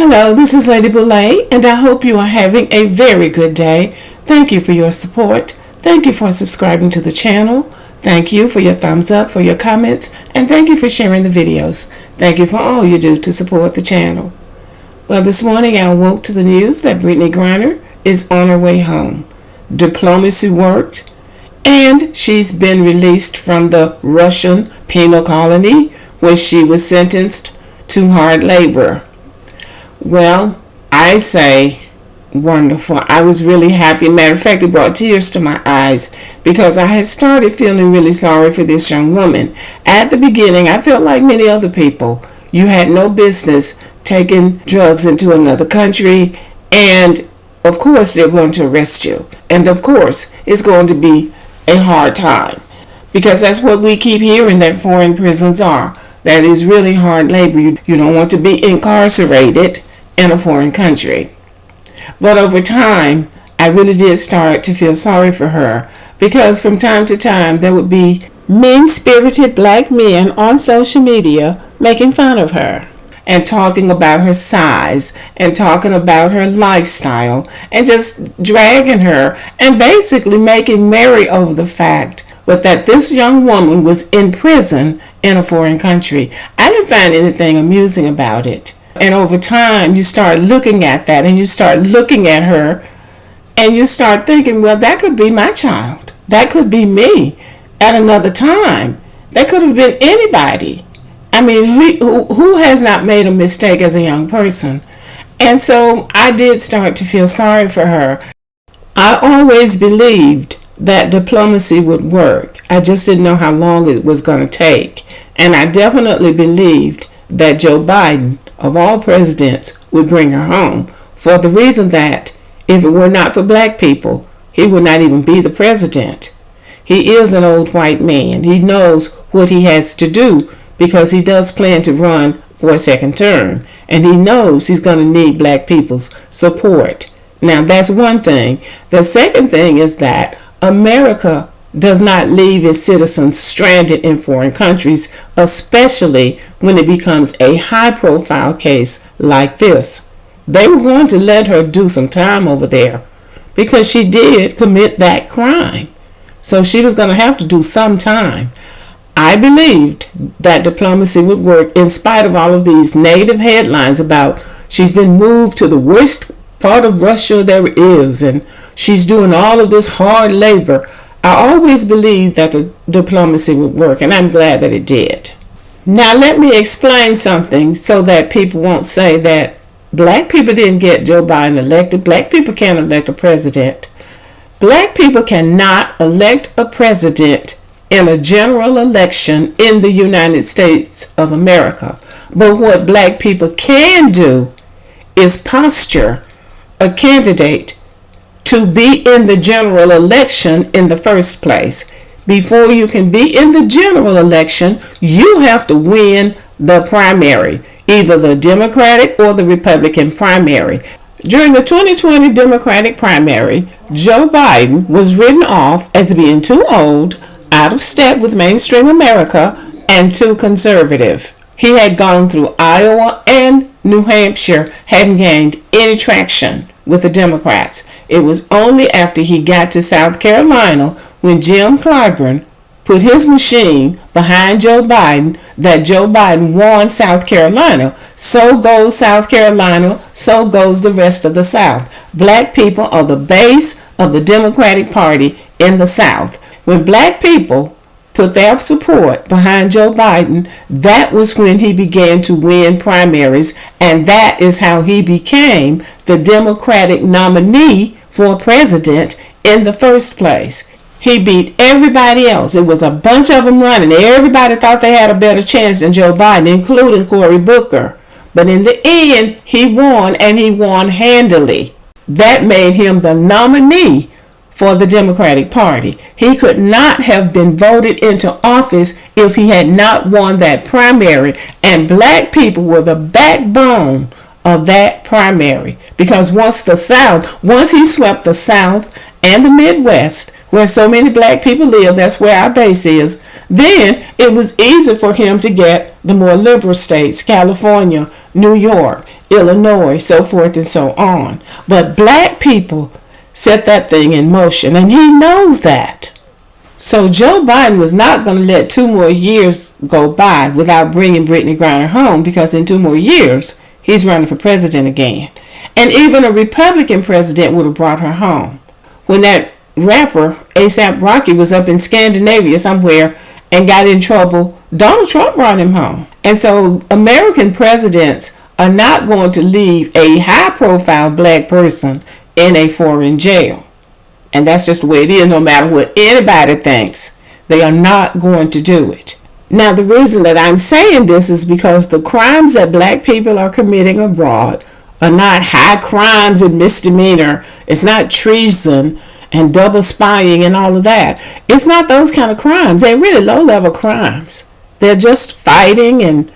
Hello, this is Lady Boulay, and I hope you are having a very good day. Thank you for your support. Thank you for subscribing to the channel. Thank you for your thumbs up, for your comments, and thank you for sharing the videos. Thank you for all you do to support the channel. Well, this morning I awoke to the news that Britney Griner is on her way home. Diplomacy worked, and she's been released from the Russian penal colony where she was sentenced to hard labor. Well, I say wonderful. I was really happy. Matter of fact, it brought tears to my eyes because I had started feeling really sorry for this young woman. At the beginning, I felt like many other people. You had no business taking drugs into another country, and of course they're going to arrest you. And of course it's going to be a hard time because that's what we keep hearing that foreign prisons are. That is really hard labor. You don't want to be incarcerated in a foreign country. But over time, I really did start to feel sorry for her because from time to time there would be mean-spirited black men on social media making fun of her and talking about her size and talking about her lifestyle and just dragging her and basically making merry over the fact that this young woman was in prison in a foreign country. I didn't find anything amusing about it. And over time, you start looking at that and you start looking at her and you start thinking, well, that could be my child. That could be me at another time. That could have been anybody. I mean, who has not made a mistake as a young person? And so I did start to feel sorry for her. I always believed that diplomacy would work. I just didn't know how long it was going to take. And I definitely believed that Joe Biden, of all presidents, would bring her home for the reason that if it were not for black people, he would not even be the president. He is an old white man. He knows what he has to do because he does plan to run for a second term. And he knows he's going to need black people's support. Now, that's one thing. The second thing is that America does not leave its citizens stranded in foreign countries, especially when it becomes a high-profile case like this. They were going to let her do some time over there because she did commit that crime. So she was going to have to do some time. I believed that diplomacy would work in spite of all of these negative headlines about she's been moved to the worst part of Russia there is and she's doing all of this hard labor. I always believed that the diplomacy would work, and I'm glad that it did. Now let me explain something so that people won't say that black people didn't get Joe Biden elected. Black people can't elect a president. Black people cannot elect a president in a general election in the United States of America. But what black people can do is posture a candidate to be in the general election in the first place. Before you can be in the general election, you have to win the primary, either the Democratic or the Republican primary. During the 2020 Democratic primary, Joe Biden was written off as being too old, out of step with mainstream America, and too conservative. He had gone through Iowa and New Hampshire, hadn't gained any traction with the Democrats. It was only after he got to South Carolina when Jim Clyburn put his machine behind Joe Biden that Joe Biden won South Carolina. So goes South Carolina, so goes the rest of the South. Black people are the base of the Democratic Party in the South. When black people put their support behind Joe Biden, that was when he began to win primaries, and that is how he became the Democratic nominee for president in the first place. He beat everybody else. It was a bunch of them running. Everybody thought they had a better chance than Joe Biden, including Cory Booker. But in the end, he won, and he won handily. That made him the nominee for the Democratic Party. He could not have been voted into office if he had not won that primary, and black people were the backbone of that primary because once he swept the South and the Midwest, where so many black people live, that's where our base is, then it was easy for him to get the more liberal states, California, New York, Illinois, so forth and so on. But black people set that thing in motion, and he knows that. So Joe Biden was not going to let 2 more years go by without bringing Britney Griner home, because in 2 more years, he's running for president again. And even a Republican president would have brought her home. When that rapper, A$AP Rocky, was up in Scandinavia somewhere and got in trouble, Donald Trump brought him home. And so American presidents are not going to leave a high-profile black person in a foreign jail. And that's just the way it is, no matter what anybody thinks. They are not going to do it. Now, the reason that I'm saying this is because the crimes that black people are committing abroad are not high crimes and misdemeanor. It's not treason and double spying and all of that. It's not those kind of crimes. They're really low-level crimes. They're just fighting and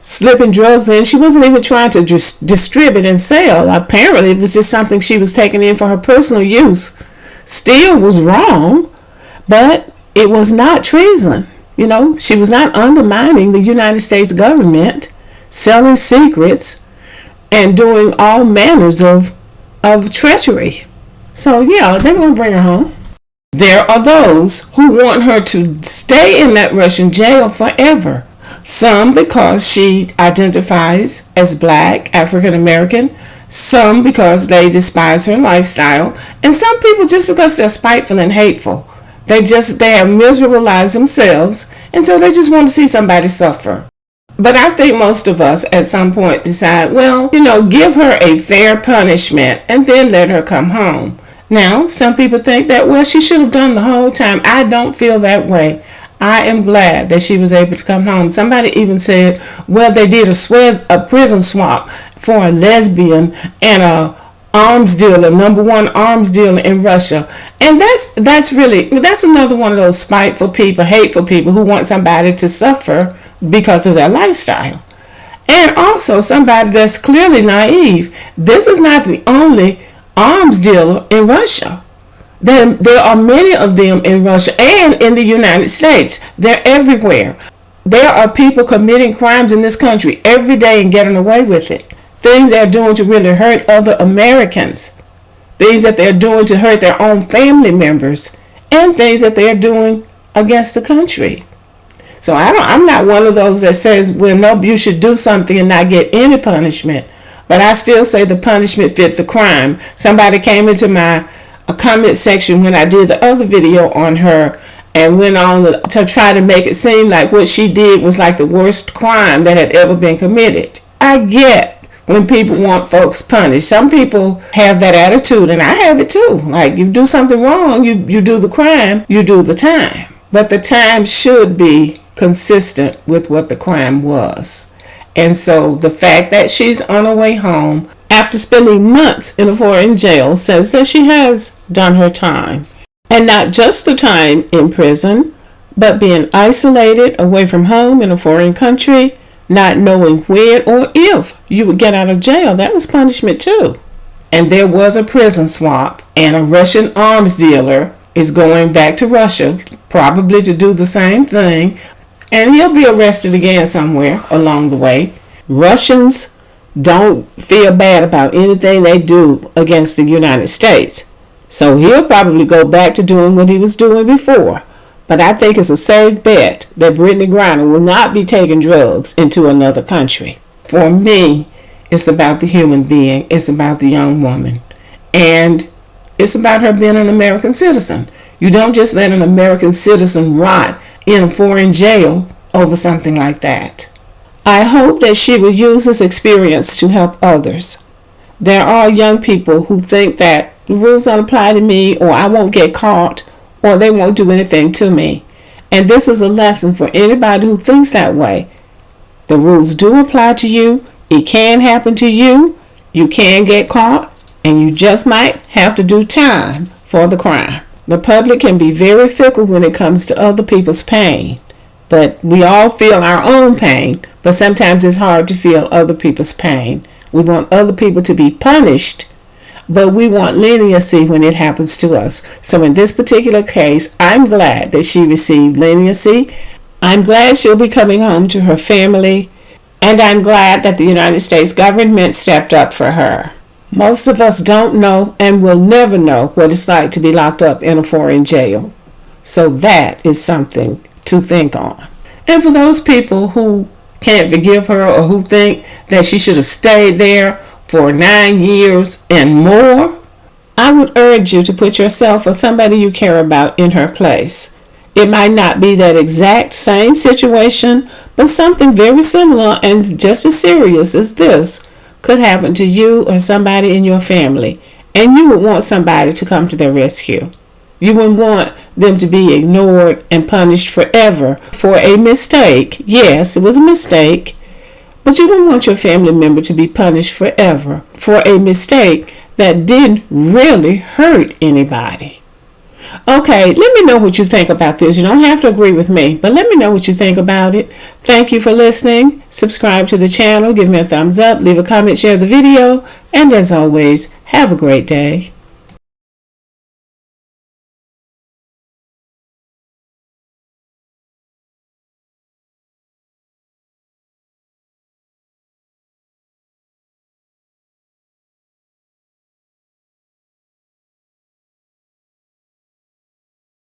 slipping drugs in. She wasn't even trying to just distribute and sell. Apparently, it was just something she was taking in for her personal use. Still was wrong, but it was not treason. You know, she was not undermining the United States government, selling secrets, and doing all manners of treachery. So, yeah, they're going to bring her home. There are those who want her to stay in that Russian jail forever. Some because she identifies as black, African American. Some because they despise her lifestyle. And some people just because they're spiteful and hateful. They have miserable lives themselves, and so they just want to see somebody suffer. But I think most of us at some point decide, well, give her a fair punishment and then let her come home. Now, some people think that, well, she should have done the whole time. I don't feel that way. I am glad that she was able to come home. Somebody even said, well, they did a prison swap for a lesbian and a arms dealer, #1 arms dealer in Russia. And that's another one of those spiteful people, hateful people who want somebody to suffer because of their lifestyle. And also somebody that's clearly naive. This is not the only arms dealer in Russia. There are many of them in Russia and in the United States. They're everywhere. There are people committing crimes in this country every day and getting away with it. Things they're doing to really hurt other Americans. Things that they're doing to hurt their own family members. And things that they're doing against the country. So I'm not one of those that says, well, no, you should do something and not get any punishment. But I still say the punishment fit the crime. Somebody came into my comment section when I did the other video on her and went on to try to make it seem like what she did was like the worst crime that had ever been committed. I get when people want folks punished. Some people have that attitude, and I have it too. Like, you do something wrong, you do the crime, you do the time. But the time should be consistent with what the crime was. And so the fact that she's on her way home after spending months in a foreign jail says that she has done her time. And not just the time in prison, but being isolated away from home in a foreign country, not knowing when or if you would get out of jail. That was punishment too. And there was a prison swap, and a Russian arms dealer is going back to Russia, probably to do the same thing. And he'll be arrested again somewhere along the way. Russians don't feel bad about anything they do against the United States. So he'll probably go back to doing what he was doing before. But I think it's a safe bet that Britney Griner will not be taking drugs into another country. For me, it's about the human being. It's about the young woman. And it's about her being an American citizen. You don't just let an American citizen rot in a foreign jail over something like that. I hope that she will use this experience to help others. There are young people who think that the rules don't apply to me, or I won't get caught, or they won't do anything to me. And this is a lesson for anybody who thinks that way. The rules do apply to you. It can happen to you. You can get caught, and you just might have to do time for the crime. The public can be very fickle when it comes to other people's pain. But we all feel our own pain, but sometimes it's hard to feel other people's pain. We want other people to be punished, but we want leniency when it happens to us. So in this particular case, I'm glad that she received leniency. I'm glad she'll be coming home to her family, and I'm glad that the United States government stepped up for her. Most of us don't know and will never know what it's like to be locked up in a foreign jail. So that is something to think on. And for those people who can't forgive her or who think that she should have stayed there for 9 years and more, I would urge you to put yourself or somebody you care about in her place. It might not be that exact same situation, but something very similar and just as serious as this could happen to you or somebody in your family, and you would want somebody to come to their rescue. You wouldn't want them to be ignored and punished forever for a mistake. Yes, it was a mistake, but you wouldn't want your family member to be punished forever for a mistake that didn't really hurt anybody. Okay, let me know what you think about this. You don't have to agree with me, but let me know what you think about it. Thank you for listening. Subscribe to the channel, give me a thumbs up, leave a comment, share the video, and as always, have a great day.